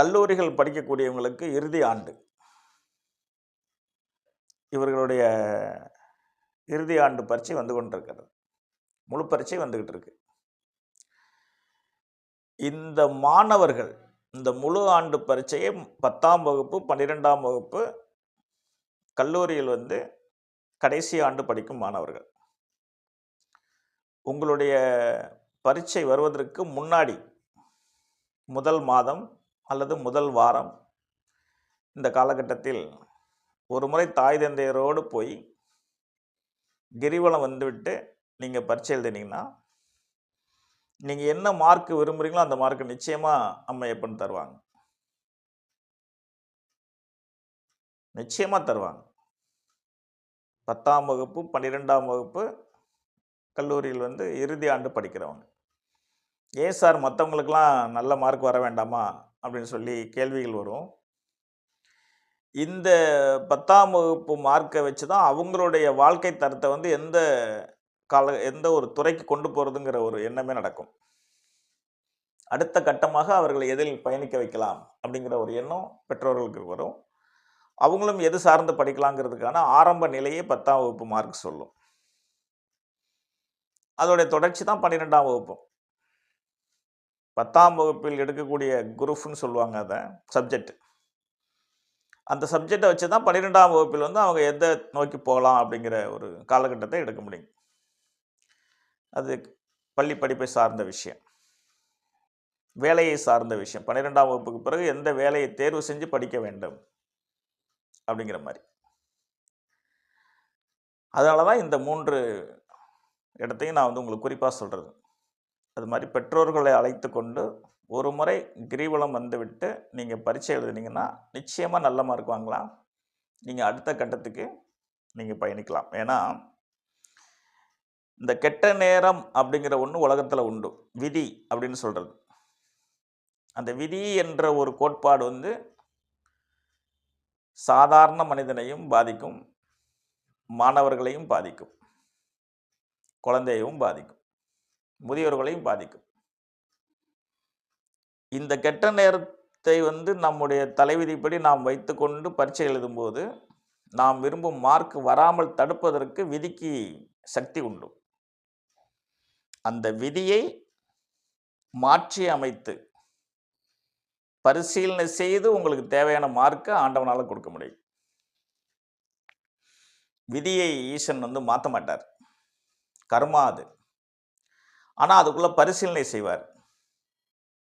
கல்லூரிகள் படிக்கக்கூடியவங்களுக்கு இறுதி ஆண்டு. இவர்களுடைய இறுதி ஆண்டு பரீட்சை வந்து கொண்டிருக்கிறது. முழு பரீட்சை வந்துகிட்டு இருக்கு. இந்த மாணவர்கள் இந்த முழு ஆண்டு பரீட்சையை 10ஆம் வகுப்பு, 12ஆம் வகுப்பு கல்லூரியில் வந்து கடைசி ஆண்டு படிக்கும் மாணவர்கள். உங்களுடைய பரீட்சை வருவதற்கு முன்னாடி முதல் மாதம் அல்லது முதல் வாரம் இந்த காலகட்டத்தில் ஒரு முறை தாய் தந்தையரோடு போய் கிரிவலம் வந்துவிட்டு நீங்கள் பரீட்சை எழுதினீங்கன்னா, நீங்கள் என்ன மார்க் விரும்புகிறீங்களோ அந்த மார்க்கு நிச்சயமாக அம்மையப்பன் தருவாங்க. நிச்சயமாக தருவாங்க. 10ஆம் வகுப்பு, 12ஆம் வகுப்பு கல்லூரியில் வந்து இறுதி ஆண்டு படிக்கிறவங்க. ஏன் சார் மற்றவங்களுக்கெல்லாம் நல்ல மார்க் வர வேண்டாமா அப்படின்னு சொல்லி கேள்விகள் வரும். இந்த 10ஆம் வகுப்பு மார்க்கை வச்சு தான் அவங்களுடைய வாழ்க்கை தரத்தை வந்து எந்த ஒரு துறைக்கு கொண்டு போகிறதுங்கிற ஒரு எண்ணமே நடக்கும். அடுத்த கட்டமாக அவர்களை எதில் பயணிக்க வைக்கலாம் அப்படிங்கிற ஒரு எண்ணம் பெற்றோர்களுக்கு வரும். அவங்களும் எது சார்ந்து படிக்கலாங்கிறதுக்கான ஆரம்ப நிலையே 10ஆம் வகுப்பு மார்க் சொல்லும். அதோடைய தொடர்ச்சி தான் 12ஆம் வகுப்பும். 10ஆம் வகுப்பில் எடுக்கக்கூடிய குரூப்னு சொல்லுவாங்க அதை, சப்ஜெக்ட். அந்த சப்ஜெக்டை வச்சு தான் 12ஆம் வகுப்பில் வந்து அவங்க எதை நோக்கி போகலாம் அப்படிங்கிற ஒரு காலகட்டத்தை எடுக்க முடியும். அது பள்ளி படிப்பை சார்ந்த விஷயம், வேலையை சார்ந்த விஷயம். 12ஆம் வகுப்புக்கு பிறகு எந்த வேலையை தேர்வு செஞ்சு படிக்க வேண்டும் அப்படிங்கிற மாதிரி. அதனால தான் இந்த 3 இடத்தையும் நான் வந்து உங்களுக்கு குறிப்பாக சொல்கிறது. அது மாதிரி பெற்றோர்களை அழைத்து கொண்டு ஒரு முறை கிரிவலம் வந்துவிட்டு நீங்கள் பரீட்சை எழுதுனீங்கன்னா நிச்சயமாக நல்ல மார்க் வாங்கலாம். நீங்கள் அடுத்த கட்டத்துக்கு நீங்கள் பயணிக்கலாம். ஏன்னா இந்த கெட்ட நேரம் அப்படிங்கிற ஒன்று உலகத்தில் உண்டு. விதி அப்படின்னு சொல்கிறது. அந்த விதி என்ற ஒரு கோட்பாடு வந்து சாதாரண மனிதனையும் பாதிக்கும், மாணவர்களையும் பாதிக்கும், குழந்தையையும் பாதிக்கும், முதியோர்களையும் பாதிக்கும். இந்த கெட்ட நேரத்தை வந்து நம்முடைய தலைவிதிப்படி நாம் வைத்துக்கொண்டு பரீட்சை எழுதும்போது நாம் விரும்பும் மார்க் வராமல் தடுப்பதற்கு விதிக்கு சக்தி உண்டு. அந்த விதியை மாற்றி அமைத்து பரிசீலனை செய்து உங்களுக்கு தேவையான மார்க்கை ஆண்டவனால் கொடுக்க முடியும். விதியை ஈசன் வந்து மாற்ற மாட்டார், கர்மா அது. ஆனால் அதுக்குள்ள பரிசீலனை செய்வார்.